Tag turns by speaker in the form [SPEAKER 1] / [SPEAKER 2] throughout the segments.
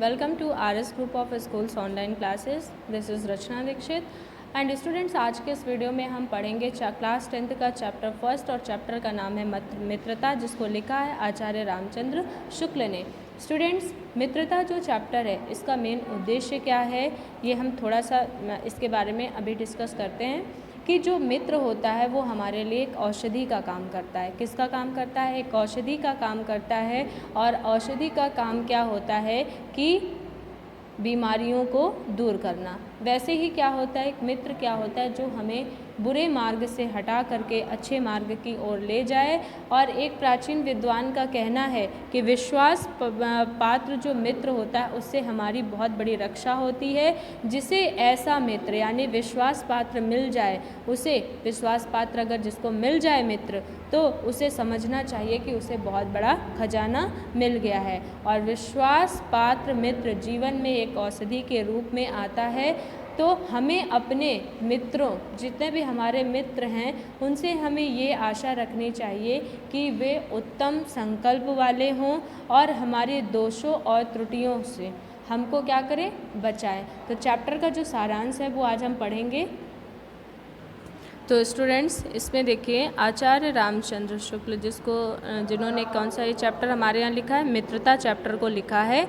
[SPEAKER 1] Welcome to RS Group of Schools online classes. This is Rachna Dikshit and students, आज के इस video में हम पढ़ेंगे क्लास 10th का चैप्टर फर्स्ट और चैप्टर का नाम है मित्रता, जिसको लिखा है आचार्य रामचंद्र शुक्ल ने। स्टूडेंट्स, मित्रता जो चैप्टर है इसका मेन उद्देश्य क्या है, ये हम थोड़ा सा इसके बारे में अभी डिस्कस करते हैं कि जो मित्र होता है वो हमारे लिए एक औषधि का काम करता है। किसका काम करता है? एक औषधि का काम करता है। और औषधि का काम क्या होता है कि बीमारियों को दूर करना। वैसे ही क्या होता है, एक मित्र क्या होता है जो हमें बुरे मार्ग से हटा करके अच्छे मार्ग की ओर ले जाए। और एक प्राचीन विद्वान का कहना है कि विश्वास पात्र जो मित्र होता है उससे हमारी बहुत बड़ी रक्षा होती है। जिसे ऐसा मित्र यानी विश्वास पात्र मिल जाए, उसे विश्वास पात्र अगर जिसको मिल जाए मित्र, तो उसे समझना चाहिए कि उसे बहुत बड़ा खजाना मिल गया है। और विश्वास पात्र मित्र जीवन में एक औषधि के रूप में आता है। तो हमें अपने मित्रों, जितने भी हमारे मित्र हैं, उनसे हमें ये आशा रखनी चाहिए कि वे उत्तम संकल्प वाले हों और हमारे दोषों और त्रुटियों से हमको क्या करें, बचाएं। तो चैप्टर का जो सारांश है वो आज हम पढ़ेंगे। तो स्टूडेंट्स, इसमें देखिए आचार्य रामचंद्र शुक्ल जिन्होंने कौन सा ये चैप्टर हमारे यहाँ लिखा है, मित्रता चैप्टर को लिखा है।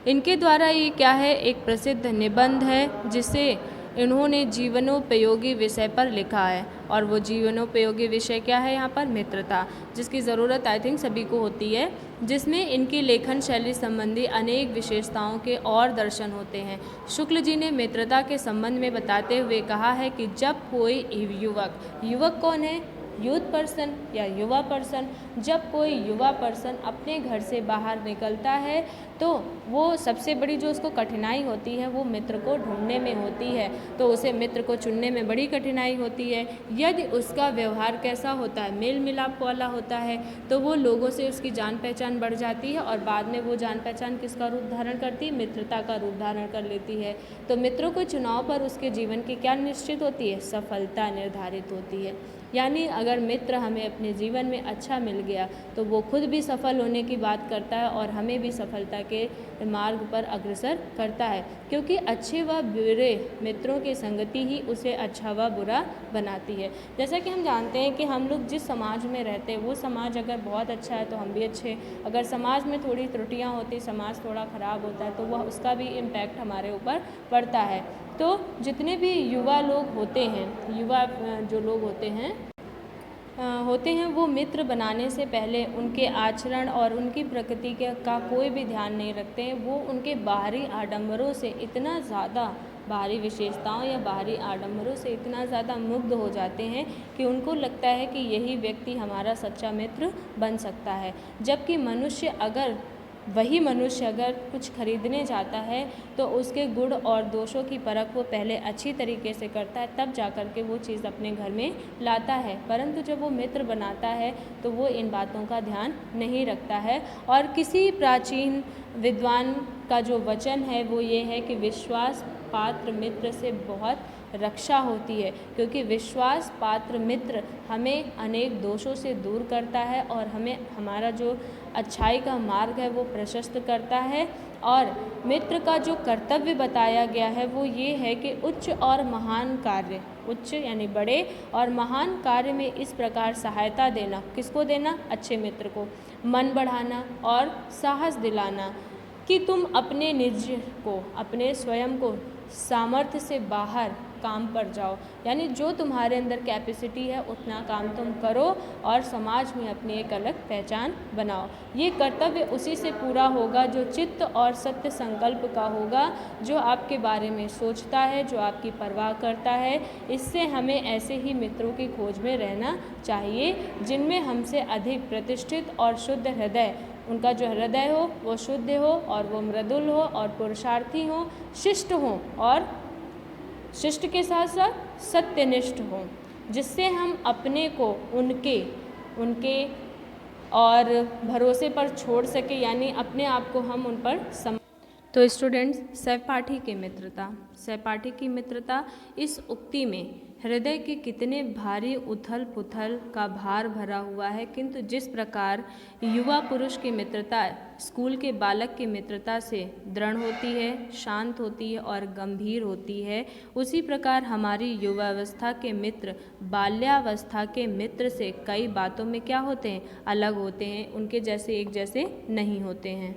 [SPEAKER 1] इनके द्वारा ये क्या है, एक प्रसिद्ध निबंध है जिसे इन्होंने जीवनोपयोगी विषय पर लिखा है। और वो जीवनोपयोगी विषय क्या है यहाँ पर? मित्रता, जिसकी ज़रूरत आई थिंक सभी को होती है, जिसमें इनकी लेखन शैली संबंधी अनेक विशेषताओं के और दर्शन होते हैं। शुक्ल जी ने मित्रता के संबंध में बताते हुए कहा है कि जब कोई युवक कौन है? यूथ पर्सन या युवा पर्सन। जब कोई युवा पर्सन अपने घर से बाहर निकलता है तो वो सबसे बड़ी जो उसको कठिनाई होती है वो मित्र को ढूंढने में होती है। तो उसे मित्र को चुनने में बड़ी कठिनाई होती है। यदि उसका व्यवहार कैसा होता है, मेल मिलाप वाला होता है, तो वो लोगों से उसकी जान पहचान बढ़ जाती है और बाद में वो जान पहचान किसका रूप धारण करती है? मित्रता का रूप धारण कर लेती है। तो मित्रों के चुनाव पर उसके जीवन की क्या निश्चित होती है? सफलता निर्धारित होती है। यानी अगर मित्र हमें अपने जीवन में अच्छा मिल गया तो वो खुद भी सफल होने की बात करता है और हमें भी सफलता के मार्ग पर अग्रसर करता है। क्योंकि अच्छे व बुरे मित्रों की संगति ही उसे अच्छा व बुरा बनाती है। जैसा कि हम जानते हैं कि हम लोग जिस समाज में रहते हैं वो समाज अगर बहुत अच्छा है तो हम भी अच्छे, अगर समाज में थोड़ी त्रुटियाँ होती, समाज थोड़ा ख़राब होता है तो वह उसका भी इम्पैक्ट हमारे ऊपर पड़ता है। तो जितने भी युवा लोग होते हैं, युवा जो लोग होते हैं वो मित्र बनाने से पहले उनके आचरण और उनकी प्रकृति का कोई भी ध्यान नहीं रखते हैं। वो उनके बाहरी आडंबरों से इतना ज़्यादा, बाहरी विशेषताओं या बाहरी आडंबरों से इतना ज़्यादा मुग्ध हो जाते हैं कि उनको लगता है कि यही व्यक्ति हमारा सच्चा मित्र बन सकता है। जबकि वही मनुष्य अगर कुछ खरीदने जाता है तो उसके गुण और दोषों की परख वो पहले अच्छी तरीके से करता है, तब जाकर के वो चीज़ अपने घर में लाता है। परंतु जब वो मित्र बनाता है तो वो इन बातों का ध्यान नहीं रखता है। और किसी प्राचीन विद्वान का जो वचन है वो ये है कि विश्वास पात्र मित्र से बहुत रक्षा होती है, क्योंकि विश्वास पात्र मित्र हमें अनेक दोषों से दूर करता है और हमें हमारा जो अच्छाई का मार्ग है वो प्रशस्त करता है। और मित्र का जो कर्तव्य बताया गया है वो ये है कि उच्च और महान कार्य, उच्च यानी बड़े और महान कार्य में इस प्रकार सहायता देना। किसको देना? अच्छे मित्र को। मन बढ़ाना और साहस दिलाना कि तुम अपने निज को, अपने स्वयं को सामर्थ्य से बाहर काम पर जाओ। यानी जो तुम्हारे अंदर कैपेसिटी है उतना काम तुम करो और समाज में अपनी एक अलग पहचान बनाओ। ये कर्तव्य उसी से पूरा होगा जो चित्त और सत्य संकल्प का होगा, जो आपके बारे में सोचता है, जो आपकी परवाह करता है। इससे हमें ऐसे ही मित्रों की खोज में रहना चाहिए जिनमें हमसे अधिक प्रतिष्ठित और शुद्ध हृदय, उनका जो हृदय हो वो शुद्ध हो और वो मृदुल हो और पुरुषार्थी हो, शिष्ट हो और शिष्ट के साथ साथ सत्यनिष्ठ हो, जिससे हम अपने को उनके और भरोसे पर छोड़ सके, यानी अपने आप को हम उन पर तो स्टूडेंट्स, सहपाठी की मित्रता इस उक्ति में हृदय के कितने भारी उथल पुथल का भार भरा हुआ है, किंतु जिस प्रकार युवा पुरुष की मित्रता स्कूल के बालक की मित्रता से दृढ़ होती है, शांत होती है और गंभीर होती है, उसी प्रकार हमारी युवावस्था के मित्र बाल्यावस्था के मित्र से कई बातों में क्या होते हैं, अलग होते हैं, उनके जैसे एक जैसे नहीं होते हैं।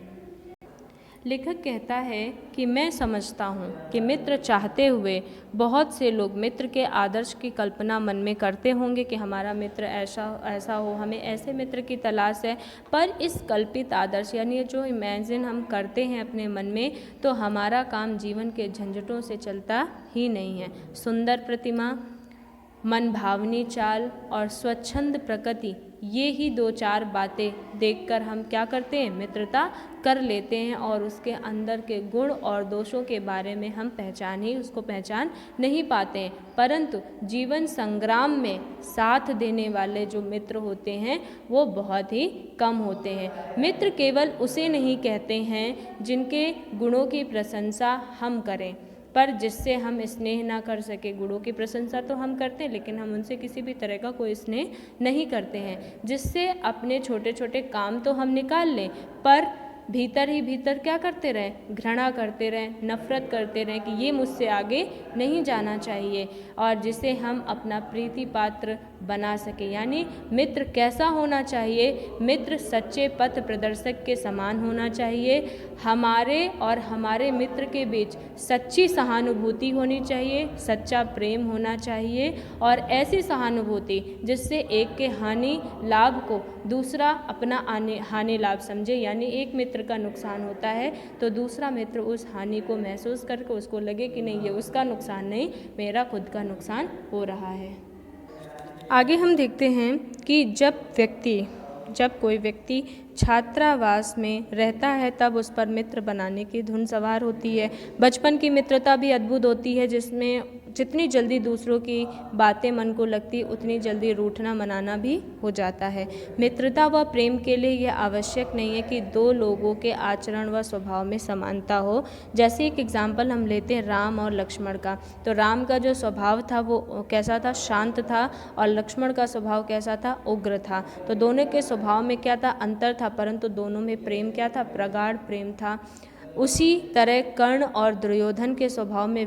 [SPEAKER 1] लेखक कहता है कि मैं समझता हूँ कि मित्र चाहते हुए बहुत से लोग मित्र के आदर्श की कल्पना मन में करते होंगे कि हमारा मित्र ऐसा हो, हमें ऐसे मित्र की तलाश है, पर इस कल्पित आदर्श यानी जो इमेजिन हम करते हैं अपने मन में, तो हमारा काम जीवन के झंझटों से चलता ही नहीं है। सुंदर प्रतिमा, मन भावनी चाल और स्वच्छंद प्रकृति, ये ही दो चार बातें देखकर हम क्या करते हैं, मित्रता कर लेते हैं और उसके अंदर के गुण और दोषों के बारे में हम उसको पहचान नहीं पाते हैं। परंतु जीवन संग्राम में साथ देने वाले जो मित्र होते हैं वो बहुत ही कम होते हैं। मित्र केवल उसे नहीं कहते हैं जिनके गुणों की प्रशंसा हम करें, पर जिससे हम स्नेह ना कर सके। गुणों की प्रशंसा तो हम करते हैं लेकिन हम उनसे किसी भी तरह का कोई स्नेह नहीं करते हैं। जिससे अपने छोटे छोटे काम तो हम निकाल लें, पर भीतर ही भीतर क्या करते रहें, घृणा करते रहें, नफरत करते रहें कि ये मुझसे आगे नहीं जाना चाहिए, और जिसे हम अपना प्रीति पात्र बना सके। यानी मित्र कैसा होना चाहिए, मित्र सच्चे पथ प्रदर्शक के समान होना चाहिए। हमारे और हमारे मित्र के बीच सच्ची सहानुभूति होनी चाहिए, सच्चा प्रेम होना चाहिए, और ऐसी सहानुभूति जिससे एक के हानि लाभ को दूसरा अपना हानि लाभ समझे। यानी एक मित्र का नुकसान होता है तो दूसरा मित्र उस हानि को महसूस करके उसको लगे कि नहीं, ये उसका नुकसान नहीं, मेरा खुद का नुकसान हो रहा है। आगे हम देखते हैं कि जब कोई व्यक्ति छात्रावास में रहता है तब उस पर मित्र बनाने की धुन सवार होती है। बचपन की मित्रता भी अद्भुत होती है, जिसमें जितनी जल्दी दूसरों की बातें मन को लगती उतनी जल्दी रूठना मनाना भी हो जाता है। मित्रता व प्रेम के लिए यह आवश्यक नहीं है कि दो लोगों के आचरण व स्वभाव में समानता हो। जैसे एक एग्जाम्पल हम लेते हैं राम और लक्ष्मण का, तो राम का जो स्वभाव था वो कैसा था, शांत था, और लक्ष्मण का स्वभाव कैसा था, उग्र था। तो दोनों के स्वभाव में क्या था, अंतर था, परंतु दोनों में प्रेम क्या था, प्रगाढ़ प्रेम था। उसी तरह कर्ण और दुर्योधन के स्वभाव में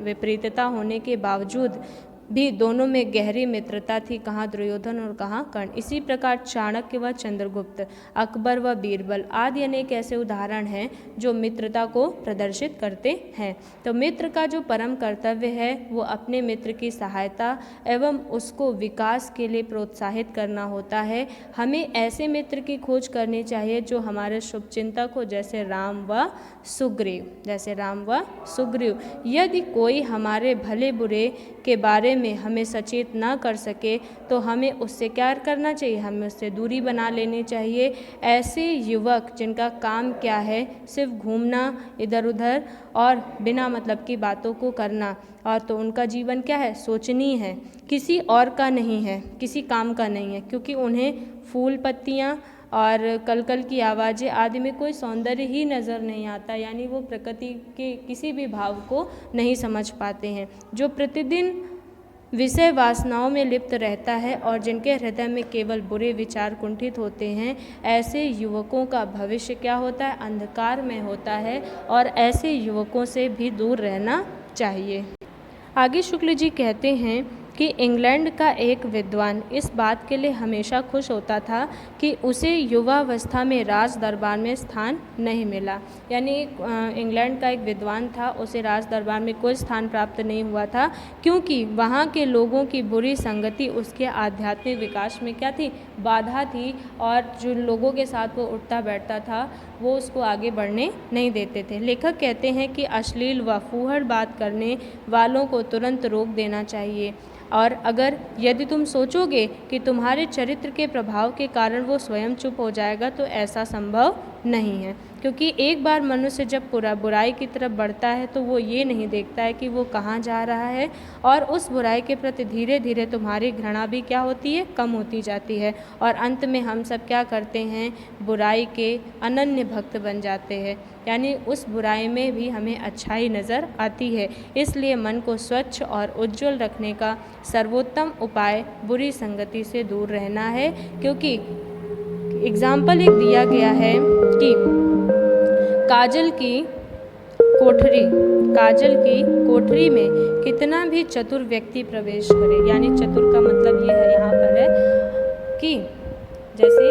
[SPEAKER 1] विपरीतता होने के बावजूद भी दोनों में गहरी मित्रता थी, कहाँ दुर्योधन और कहाँ कर्ण। इसी प्रकार चाणक्य व चंद्रगुप्त, अकबर व बीरबल आदि अनेक ऐसे उदाहरण हैं जो मित्रता को प्रदर्शित करते हैं। तो मित्र का जो परम कर्तव्य है वो अपने मित्र की सहायता एवं उसको विकास के लिए प्रोत्साहित करना होता है। हमें ऐसे मित्र की खोज करनी चाहिए जो हमारे शुभचिंतक हो, जैसे राम व सुग्रीव। यदि कोई हमारे भले बुरे के बारे में हमें सचेत ना कर सके तो हमें उससे क्या करना चाहिए, हमें उससे दूरी बना लेनी चाहिए। ऐसे युवक जिनका काम क्या है, सिर्फ घूमना इधर उधर और बिना मतलब की बातों को करना, और तो उनका जीवन क्या है, सोचनीय है, किसी और का नहीं है, किसी काम का नहीं है, क्योंकि उन्हें फूल पत्तियाँ और कलकल की आवाज़ें आदि में कोई सौंदर्य ही नज़र नहीं आता। यानी वो प्रकृति के किसी भी भाव को नहीं समझ पाते हैं। जो प्रतिदिन विषय वासनाओं में लिप्त रहता है और जिनके हृदय में केवल बुरे विचार कुंठित होते हैं, ऐसे युवकों का भविष्य क्या होता है, अंधकार में होता है, और ऐसे युवकों से भी दूर रहना चाहिए। आगे शुक्ल जी कहते हैं कि इंग्लैंड का एक विद्वान इस बात के लिए हमेशा खुश होता था कि उसे युवावस्था में राज दरबार में स्थान नहीं मिला। यानी इंग्लैंड का एक विद्वान था, उसे राज दरबार में कोई स्थान प्राप्त नहीं हुआ था, क्योंकि वहाँ के लोगों की बुरी संगति उसके आध्यात्मिक विकास में क्या थी, बाधा थी, और जो लोगों के साथ वो उठता बैठता था वो उसको आगे बढ़ने नहीं देते थे। लेखक कहते हैं कि अश्लील व फूहड़ बात करने वालों को तुरंत रोक देना चाहिए, और यदि तुम सोचोगे कि तुम्हारे चरित्र के प्रभाव के कारण वो स्वयं चुप हो जाएगा तो ऐसा संभव नहीं है, क्योंकि एक बार मनुष्य जब पूरा बुराई की तरफ बढ़ता है तो वो ये नहीं देखता है कि वो कहाँ जा रहा है, और उस बुराई के प्रति धीरे धीरे तुम्हारी घृणा भी क्या होती है, कम होती जाती है, और अंत में हम सब क्या करते हैं, बुराई के अनन्य भक्त बन जाते हैं, यानी उस बुराई में भी हमें अच्छाई नज़र आती है। इसलिए मन को स्वच्छ और उज्जवल रखने का सर्वोत्तम उपाय बुरी संगति से दूर रहना है। क्योंकि एग्जाम्पल एक दिया गया है कि काजल की कोठरी में कितना भी चतुर व्यक्ति प्रवेश करे, यानी चतुर का मतलब ये है यहाँ पर है कि जैसे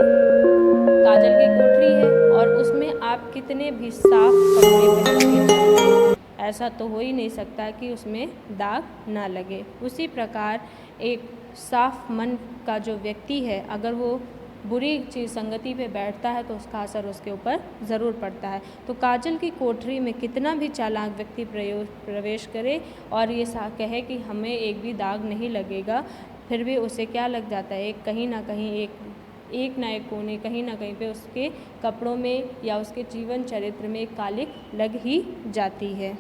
[SPEAKER 1] काजल की कोठरी है और उसमें आप कितने भी साफ कपड़े पहन के, ऐसा तो हो ही नहीं सकता कि उसमें दाग ना लगे। उसी प्रकार एक साफ मन का जो व्यक्ति है, अगर वो बुरी चीज़ संगति पे बैठता है तो उसका असर उसके ऊपर ज़रूर पड़ता है। तो काजल की कोठरी में कितना भी चालाक व्यक्ति प्रवेश करे और ये कहे कि हमें एक भी दाग नहीं लगेगा, फिर भी उसे क्या लग जाता है, कहीं ना कहीं एक ना एक कोने, कहीं ना कहीं पे उसके कपड़ों में या उसके जीवन चरित्र में एक कालिक लग ही जाती है।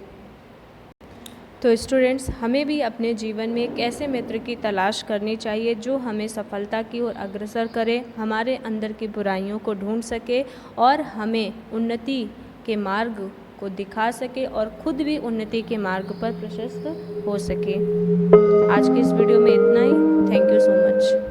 [SPEAKER 1] तो स्टूडेंट्स, हमें भी अपने जीवन में एक ऐसे मित्र की तलाश करनी चाहिए जो हमें सफलता की ओर अग्रसर करे, हमारे अंदर की बुराइयों को ढूंढ सके और हमें उन्नति के मार्ग को दिखा सके और खुद भी उन्नति के मार्ग पर प्रशस्त हो सके। आज की इस वीडियो में इतना ही। Thank you so much.